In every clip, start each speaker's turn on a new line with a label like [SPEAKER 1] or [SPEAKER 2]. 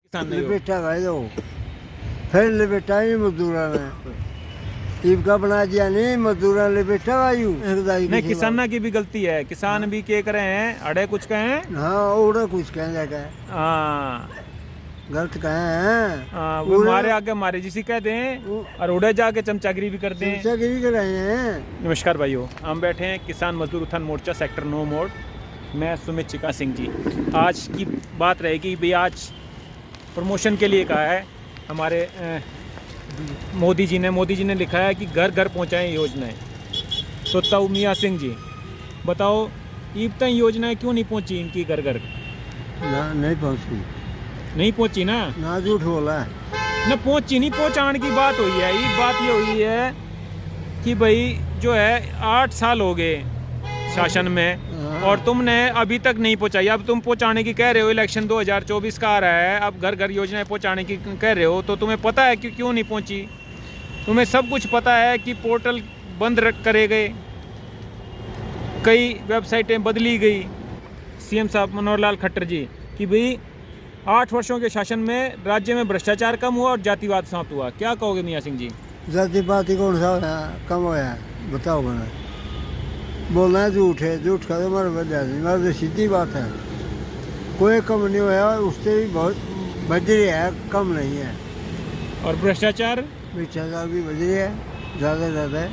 [SPEAKER 1] किसान नहीं हो।
[SPEAKER 2] लिपेटा भाई दो फिर लिपेटा ही मजदूरा ने ईब का बना दिया नहीं मजदूरा लिपेटा वायु
[SPEAKER 1] नहीं, किसाना की भी गलती है। किसान भी क्या करे हैं, अड़े कुछ कहे हैं।
[SPEAKER 2] हाँ उड़ा कुछ कह जाएगा
[SPEAKER 1] हाँ
[SPEAKER 2] गलत कहे हैं
[SPEAKER 1] हाँ, वो मारे आगे मारे जिसी कह दें और उड़े जाके चमचागिरी भी कर दें।
[SPEAKER 2] चमचागिरी कर रहे हैं।
[SPEAKER 1] नमस्कार भाइयों, हम बैठे हैं किसान मजदूर उत्थान मोर्चा सेक्टर 9 मोड़। मैं सुमित चिका सिंह जी। आज की बात रहेगी भाई, आज प्रमोशन के लिए कहा है हमारे मोदी जी ने लिखा है कि घर घर पहुंचाएं योजनाएं। तो ताऊ मियाँ सिंह जी बताओ, ईब तक योजनाएं क्यों नहीं पहुंची इनकी घर घर?
[SPEAKER 2] ना नहीं पहुंची ना झूठ बोला है
[SPEAKER 1] न पहुंची नहीं, पहुंचाने की बात हुई है। ये बात ये हुई है कि भाई जो है 8 साल हो गए शासन में और तुमने अभी तक नहीं पहुंचाई। अब तुम पहुंचाने की कह रहे हो, इलेक्शन 2024 का आ रहा है, अब घर घर योजनाएं पहुंचाने की कह रहे हो, तो तुम्हें पता है कि क्यों नहीं पहुंची? तुम्हें सब कुछ पता है कि पोर्टल बंद करे गए, कई वेबसाइटें बदली गई। सीएम साहब मनोहर लाल खट्टर जी कि भाई 8 वर्षों के शासन में राज्य में भ्रष्टाचार कम हुआ और जातिवाद समाप्त हुआ। क्या कहोगे मियाँ सिंह जी?
[SPEAKER 2] जाति पाति कौन सा कम होया बताओ मैंने बोलना है झूठ है, झूठ का तो मर मर तो सीधी बात है। कोई कम नहीं होया, उससे भी बहुत बढ़ रही है, कम नहीं है।
[SPEAKER 1] और भ्रष्टाचार
[SPEAKER 2] भी बढ़ रही है, ज़्यादा ज़्यादा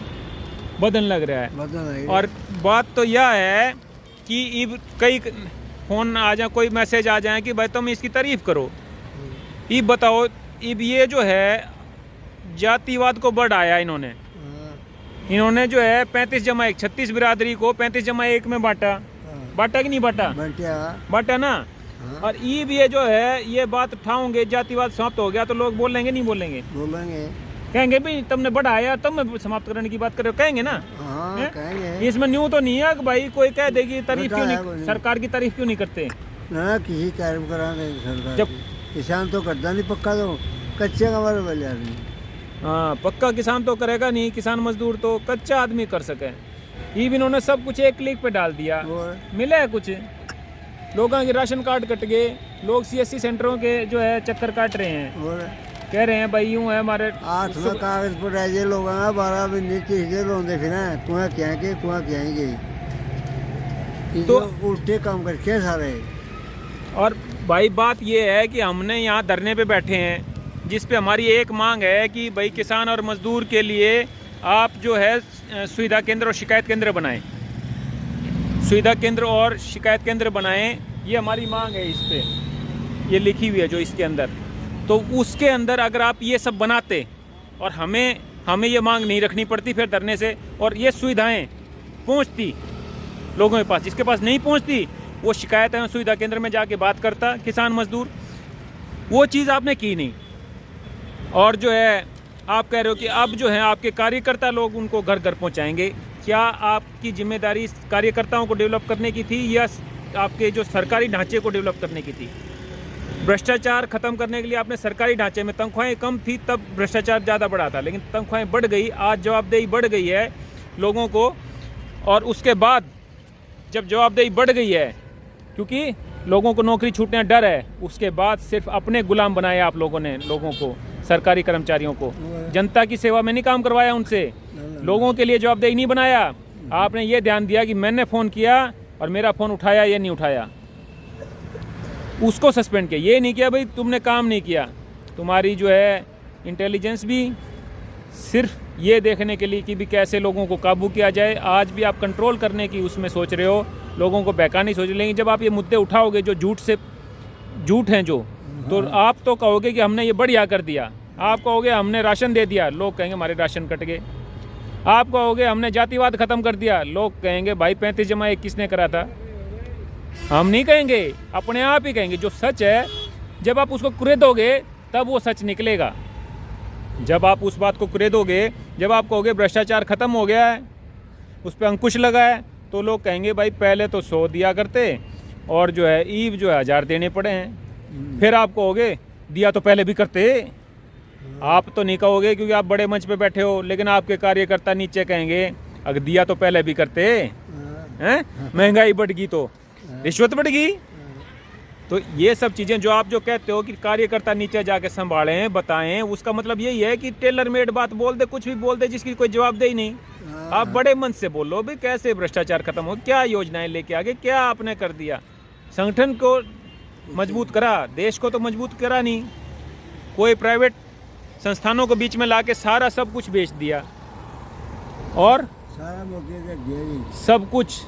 [SPEAKER 1] बदन लग रहा है।
[SPEAKER 2] बदल रही है।
[SPEAKER 1] और बात तो यह है कि इब कई फोन आ जाए, कोई मैसेज आ जाए कि भाई तुम इसकी तारीफ करो। इब बताओ, इब ये जो है जातिवाद को बढ़ाया इन्होंने जो है 35/1 36 बिरादरी को 35/1 में बांटा कि नहीं बांटा ना। और ईब ये जो है ये बात उठाओगे, जातिवाद समाप्त हो गया, तो लोग बोलेंगे नहीं बोलेंगे? कहेंगे भाई तुमने बढ़ाया, तुम समाप्त करने की बात कर रहे हो, कहेंगे ना।
[SPEAKER 2] कहेंगे।
[SPEAKER 1] इसमें न्यू तो नहीं है कि भाई कोई कह देगी तारीफ क्यों नहीं, सरकार की तारीफ क्यों नहीं करते?
[SPEAKER 2] ना किसी तारीफ कराने सरकार जब किसान तो करता नहीं, पक्का तो कच्चे का हमारे बल आदमी।
[SPEAKER 1] हाँ, पक्का किसान तो करेगा नहीं, किसान मजदूर तो कच्चा आदमी कर सके। ये भी इन्होंने सब कुछ एक क्लिक पे डाल दिया। मिला है कुछ? लोगों के राशन कार्ड कट गए, लोग CSC सेंटरों के जो है चक्कर काट रहे हैं, कह रहे हैं भाई यूँ है हमारे
[SPEAKER 2] 8 में कागज पर ऐसे लोग 12 में नीचे रोंदे फिर कुआं क्या तो उल्टे काम करके सारे।
[SPEAKER 1] और भाई बात ये है कि हमने यहाँ धरने पे बैठे हैं जिस पे हमारी एक मांग है कि भाई किसान और मजदूर के लिए आप जो है सुविधा केंद्र और शिकायत केंद्र बनाएं, सुविधा केंद्र और शिकायत केंद्र बनाएं। ये हमारी मांग है, इस पे ये लिखी हुई है जो इसके अंदर। तो उसके अंदर अगर आप ये सब बनाते और हमें ये मांग नहीं रखनी पड़ती फिर धरने से, और ये सुविधाएं पहुंचती लोगों के पास। जिसके पास नहीं पहुंचती वो शिकायत है सुविधा केंद्र में जाके बात करता किसान मजदूर। वो चीज़ आपने की नहीं। और जो है आप कह रहे हो कि अब जो है आपके कार्यकर्ता लोग उनको घर घर पहुंचाएंगे। क्या आपकी जिम्मेदारी कार्यकर्ताओं को डेवलप करने की थी या आपके जो सरकारी ढांचे को डेवलप करने की थी? भ्रष्टाचार खत्म करने के लिए आपने सरकारी ढांचे में तनख्वाहें कम थी, तब भ्रष्टाचार ज़्यादा बढ़ा था, लेकिन तनख्वाहें बढ़ गई, आज जवाबदेही बढ़ गई है लोगों को। और उसके बाद जब जवाबदेही बढ़ गई है, क्योंकि लोगों को नौकरी छूटने का डर है, उसके बाद सिर्फ अपने गुलाम बनाया आप लोगों ने लोगों को, सरकारी कर्मचारियों को। जनता की सेवा में नहीं काम करवाया उनसे, लोगों के लिए जवाबदेही नहीं बनाया। आपने ये ध्यान दिया कि मैंने फ़ोन किया और मेरा फ़ोन उठाया या नहीं उठाया, उसको सस्पेंड किया। ये नहीं किया भाई तुमने काम नहीं किया। तुम्हारी जो है इंटेलिजेंस भी सिर्फ ये देखने के लिए कि भी कैसे लोगों को काबू किया जाए, आज भी आप कंट्रोल करने की उसमें सोच रहे हो, लोगों को बहका नहीं सोच रहे। लेकिन जब आप ये मुद्दे उठाओगे जो झूठ हैं जो, तो आप तो कहोगे कि हमने ये बढ़िया कर दिया, आप कहोगे हमने राशन दे दिया, लोग कहेंगे हमारे राशन कट गए। आप कहोगे हमने जातिवाद खत्म कर दिया, लोग कहेंगे भाई 35/1 किसने करा था? हम नहीं कहेंगे, अपने आप ही कहेंगे। जो सच है जब आप उसको कुरेदोगे तब वो सच निकलेगा। जब आप उस बात को कुरेदोगे, जब आप कहोगे भ्रष्टाचार खत्म हो गया है, उस पर अंकुश लगा है, तो लोग कहेंगे भाई पहले तो 100 दिया करते और जो है ईब जो है 1000 देने पड़े हैं। फिर आप कहोगे दिया तो पहले भी करते। आप तो नहीं कहोगे क्योंकि आप बड़े मंच पे बैठे हो, लेकिन आपके कार्यकर्ता नीचे कहेंगे अगर दिया तो पहले भी करते हैं। महंगाई बढ़ गई तो रिश्वत बढ़ गई, तो ये सब चीज़ें जो आप जो कहते हो कि कार्यकर्ता नीचे जाके संभालें बताएं, उसका मतलब यही है कि टेलर मेड बात बोल दे, कुछ भी बोल दे जिसकी कोई जवाब दे ही नहीं। आप बड़े मन से बोलो भी कैसे भ्रष्टाचार खत्म हो, क्या योजनाएं लेके आगे, क्या आपने कर दिया, संगठन को मजबूत करा, देश को तो मजबूत करा नहीं, कोई प्राइवेट संस्थानों को बीच में लाके सारा सब कुछ बेच दिया और
[SPEAKER 2] सारा मौके से घेरी
[SPEAKER 1] सब कुछ।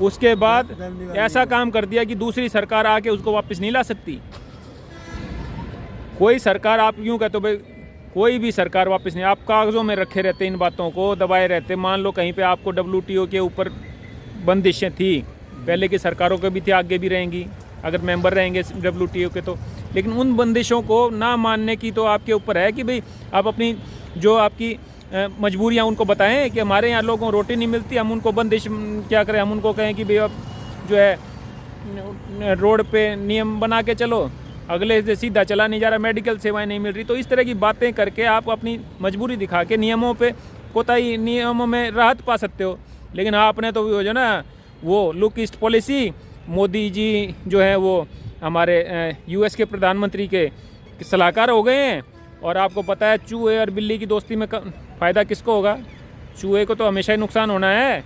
[SPEAKER 1] उसके बाद ऐसा काम कर दिया कि दूसरी सरकार आके उसको वापस नहीं ला सकती। कोई सरकार, आप यूँ कहते हो भाई कोई भी सरकार वापस नहीं, आप कागज़ों में रखे रहते, इन बातों को दबाए रहते। मान लो कहीं पे आपको WTO के ऊपर बंदिशें थी, पहले की सरकारों के भी थी, आगे भी रहेंगी अगर मेंबर रहेंगे WTO के तो, लेकिन उन बंदिशों को ना मानने की तो आपके ऊपर है कि भाई आप अपनी जो आपकी मजबूरियां उनको बताएं कि हमारे यहाँ लोगों को रोटी नहीं मिलती, हम उनको बंदिश क्या करें, हम उनको कहें कि भाई अब जो है रोड पे नियम बना के चलो, अगले से सीधा चला नहीं जा रहा, मेडिकल सेवाएं नहीं मिल रही। तो इस तरह की बातें करके आप अपनी मजबूरी दिखा के नियमों पे कोताही, नियमों में राहत पा सकते हो। लेकिन आपने तो वो जो ना वो look east policy, Modi ji जो है वो हमारे US के प्रधानमंत्री के सलाहकार हो गए हैं, और आपको पता है चूहे और बिल्ली की दोस्ती में फ़ायदा किसको होगा? चूहे को तो हमेशा ही नुकसान होना है।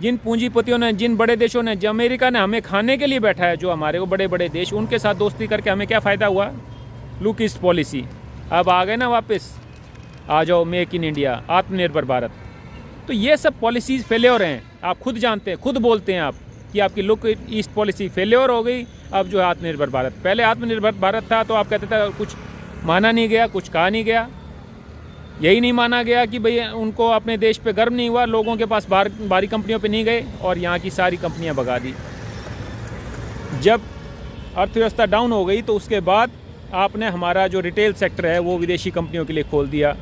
[SPEAKER 1] जिन पूंजीपतियों ने, जिन बड़े देशों ने, जो अमेरिका ने हमें खाने के लिए बैठा है, जो हमारे को बड़े बड़े देश, उनके साथ दोस्ती करके हमें क्या फ़ायदा हुआ? Look east policy. अब आ गए ना वापस, आ जाओ मेक इन इंडिया, आत्मनिर्भर भारत। तो ये सब पॉलिसीज़ फेल्योर हैं, आप खुद जानते हैं, खुद बोलते हैं आप कि आपकी लुक ईस्ट पॉलिसी फेल्योर हो गई। अब जो है आत्मनिर्भर भारत, पहले आत्मनिर्भर भारत था तो आप कहते थे कुछ माना नहीं गया, कुछ कहा नहीं गया, यही नहीं माना गया कि भाई उनको अपने देश पे गर्व नहीं हुआ, लोगों के पास बाहरी कंपनियों पे नहीं गए और यहाँ की सारी कंपनियाँ भगा दी। जब अर्थव्यवस्था डाउन हो गई तो उसके बाद आपने हमारा जो रिटेल सेक्टर है वो विदेशी कंपनियों के लिए खोल दिया,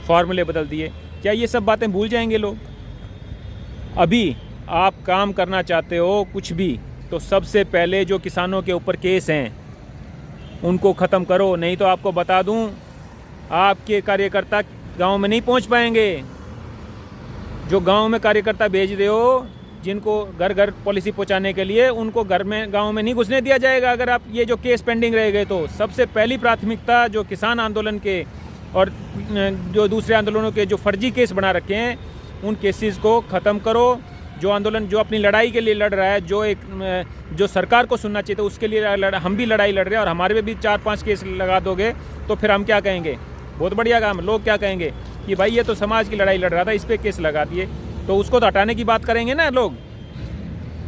[SPEAKER 1] फॉर्मूले बदल दिए। क्या ये सब बातें भूल जाएंगे लोग? अभी आप काम करना चाहते हो कुछ भी, तो सबसे पहले जो किसानों के ऊपर केस हैं उनको ख़त्म करो, नहीं तो आपको बता दूं आपके कार्यकर्ता गांव में नहीं पहुंच पाएंगे। जो गांव में कार्यकर्ता भेज रहे हो, जिनको घर घर पॉलिसी पहुंचाने के लिए, उनको घर में, गांव में नहीं घुसने दिया जाएगा अगर आप ये जो केस पेंडिंग रह गए तो। सबसे पहली प्राथमिकता जो किसान आंदोलन के और जो दूसरे आंदोलनों के जो फर्जी केस बना रखे हैं, उन केसेस को ख़त्म करो। जो आंदोलन जो अपनी लड़ाई के लिए लड़ रहा है, जो सरकार को सुनना चाहिए, तो उसके लिए हम भी लड़ाई लड़ रहे हैं, और हमारे पे भी 4-5 केस लगा दोगे तो फिर हम क्या कहेंगे? बहुत बढ़िया काम। लोग क्या कहेंगे कि भाई ये तो समाज की लड़ाई लड़ रहा था, इस पर केस लगा दिए, तो उसको तो हटाने की बात करेंगे ना लोग।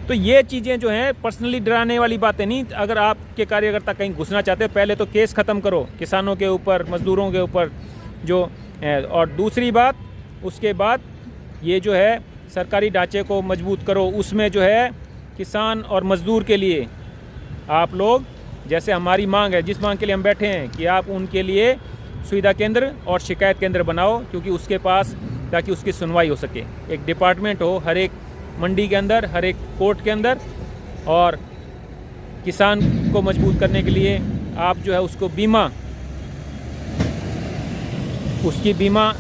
[SPEAKER 1] तो ये चीज़ें जो हैं पर्सनली डराने वाली बातें नहीं। अगर आपके कार्यकर्ता कहीं घुसना चाहते हो, पहले तो केस ख़त्म करो किसानों के ऊपर, मजदूरों के ऊपर जो है, और दूसरी बात उसके बाद ये जो है सरकारी ढांचे को मजबूत करो। उसमें जो है किसान और मजदूर के लिए आप लोग, जैसे हमारी मांग है, जिस मांग के लिए हम बैठे हैं, कि आप उनके लिए सुविधा केंद्र और शिकायत केंद्र बनाओ, क्योंकि उसके पास, ताकि उसकी सुनवाई हो सके। एक डिपार्टमेंट हो हर एक मंडी के अंदर, हर एक कोर्ट के अंदर। और किसान को मजबूत करने के लिए आप जो है उसको बीमा, उसकी बीमा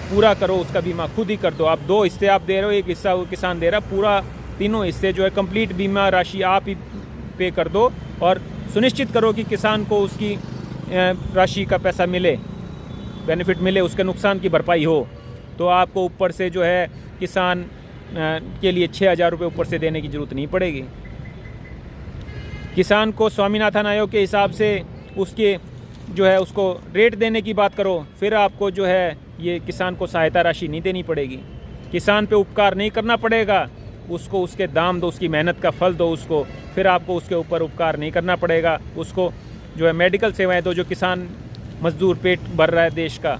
[SPEAKER 1] पूरा करो, उसका बीमा खुद ही कर दो। आप 2 हिस्से आप दे रहे हो, एक हिस्सा वो किसान दे रहा, पूरा तीनों हिस्से जो है कंप्लीट बीमा राशि आप ही पे कर दो, और सुनिश्चित करो कि किसान को उसकी राशि का पैसा मिले, बेनिफिट मिले, उसके नुकसान की भरपाई हो। तो आपको ऊपर से जो है किसान के लिए 6,000 रुपये ऊपर से देने की ज़रूरत नहीं पड़ेगी। किसान को स्वामीनाथन आयोग के हिसाब से उसके जो है उसको रेट देने की बात करो, फिर आपको जो है ये किसान को सहायता राशि नहीं देनी पड़ेगी। किसान पे उपकार नहीं करना पड़ेगा, उसको उसके दाम दो, उसकी मेहनत का फल दो उसको, फिर आपको उसके ऊपर उपकार नहीं करना पड़ेगा। उसको जो है मेडिकल सेवाएं दो, जो किसान मजदूर पेट भर रहा है देश का,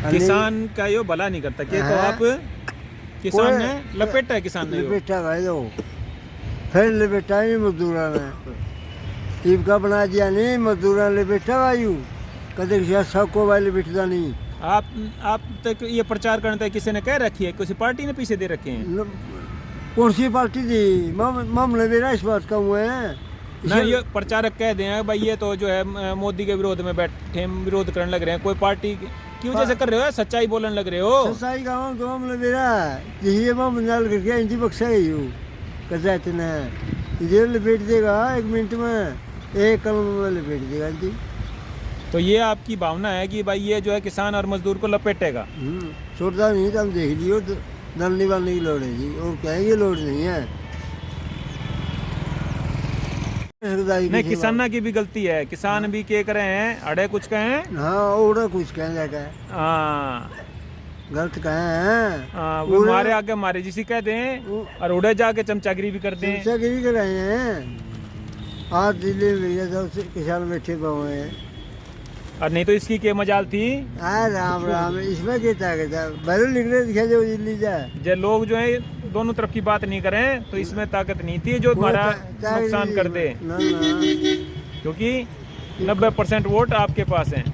[SPEAKER 1] किसान का यो भला नहीं करता। क्या तो आप किसान ने लपेटा है, किसान ने
[SPEAKER 2] लपेटा भाई दो, फिर लपेटा नहीं मजदूरा ने, टीपका बना दिया नहीं मजदूरा लपेटा वायु, कदे सबको भाई लपेटता नहीं।
[SPEAKER 1] आप तक ये प्रचार करने तक किसी ने कह रखी है, किसी पार्टी ने पीछे दे रखे हैं?
[SPEAKER 2] कौन सी पार्टी थी? मामले मेरा इस बात का हुआ है
[SPEAKER 1] ना, ये प्रचारक कह दें भाई ये तो जो है मोदी के विरोध में बैठे, विरोध करने लग रहे हैं। कोई पार्टी क्यों जैसे कर रहे हो? सच्चाई बोलने लग रहे हो।
[SPEAKER 2] सच्चाई का मामला मेरा यही मामला करके इंजी बक्सा ही हूँ, कहते हैं ये लपेट देगा 1 मिनट में, 1 कलम में लपेट देगा जी।
[SPEAKER 1] तो ये आपकी भावना है कि भाई ये जो है किसान और मजदूर को लपेटेगा।
[SPEAKER 2] छोड़ता नहीं तो हम देख लियो, दलने वालने की लोड़ है जी, और कहेंगे लोड़ नहीं है।
[SPEAKER 1] नहीं, किसाना की भी गलती है, किसान भी क्या करे हैं, अड़े कुछ कहे हैं।
[SPEAKER 2] हाँ, और कुछ कहने लगा है,
[SPEAKER 1] हाँ
[SPEAKER 2] गलत कहे हैं।
[SPEAKER 1] वो मारे आगे मारे जिसी कहते हैं, और उड़े जाके चमचागिरी भी करते हैं।
[SPEAKER 2] चमचागिरी कर रहे हैं। आज दिल्ली में भैया सब किसान बैठे हुए हैं,
[SPEAKER 1] और नहीं तो इसकी क्या मजाल थी।
[SPEAKER 2] राम राम, इसमें क्या ताकत है, बैरल लिखने दिखा जो दिल्ली जाए।
[SPEAKER 1] जो लोग जो है दोनों तरफ की बात नहीं करें तो इसमें ताकत नहीं थी जो हमारा नुकसान कर दे, क्योंकि 90% वोट आपके पास हैं,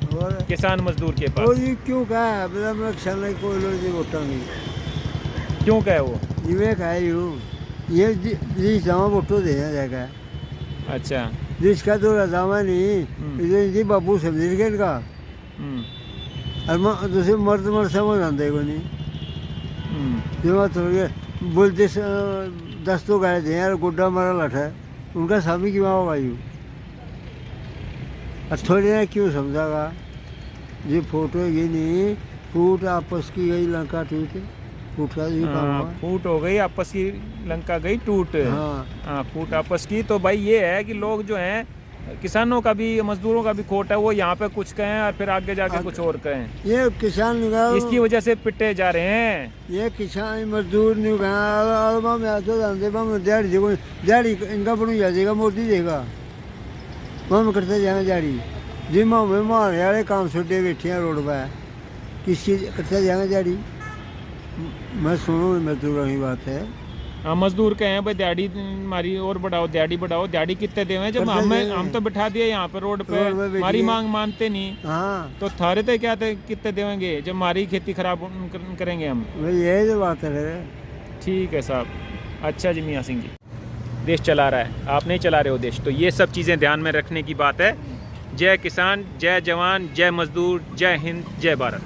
[SPEAKER 1] किसान मजदूर के पास।
[SPEAKER 2] ये क्यों कहा कोई लोग वोटा नहीं,
[SPEAKER 1] क्यों कहे वो
[SPEAKER 2] जिम्मे कहा ये जिस जमा वोटो देना जाएगा।
[SPEAKER 1] अच्छा,
[SPEAKER 2] जिसका तो रजामा नहीं जी बाबू समझ गए इनका, और दूसरे मर्द समझ आते को नहीं। जो थोड़े बोलते 10 तो गए थे यार, गोड्डा मारा लठा उनका स्वामी की माँ वायु, और थोड़े ना क्यों समझागा। ये फोटो ये नहीं, फूट आपस की गई लंका टूट, फूट का भी काम हुआ।
[SPEAKER 1] फूट हो गई आपस की लंका गई टूट। हाँ, फूट आपस की। तो भाई ये है कि लोग जो हैं, किसानों का भी मजदूरों का भी खोट है, वो यहाँ पे कुछ कहें और फिर आगे जाके कुछ और कहें।
[SPEAKER 2] ये किसान निकाल,
[SPEAKER 1] इसकी वजह से पिटे जा रहे हैं।
[SPEAKER 2] ये किसान मजदूर दिहाड़ी इनका बनू जाएगा, मोदी देगा हम करते जाए दिहाड़ी। जिम्मा में मार यारे काम छोटे बैठे हैं रोड पर, किस चीज़ करते जाएंगे दिहाड़ी। मैं सुनूँ मजदूरों की बात है।
[SPEAKER 1] हाँ, मजदूर कहे हैं भाई दिहाड़ी हमारी और बढ़ाओ, दिहाड़ी बढ़ाओ। दिहाड़ी कितने देवे जब हम तो बिठा दिए यहाँ पे रोड पे, हमारी मांग मानते नहीं।
[SPEAKER 2] हाँ,
[SPEAKER 1] तो थारे थे क्या थे, कितने देवेंगे जब हमारी खेती खराब करेंगे हम।
[SPEAKER 2] यही तो बात है।
[SPEAKER 1] ठीक है साहब। अच्छा जी मियाँ सिंह जी, देश चला रहा है, आप नहीं चला रहे हो देश, तो ये सब चीज़ें ध्यान में रखने की बात है। जय किसान, जय जवान, जय मजदूर, जय हिंद, जय भारत।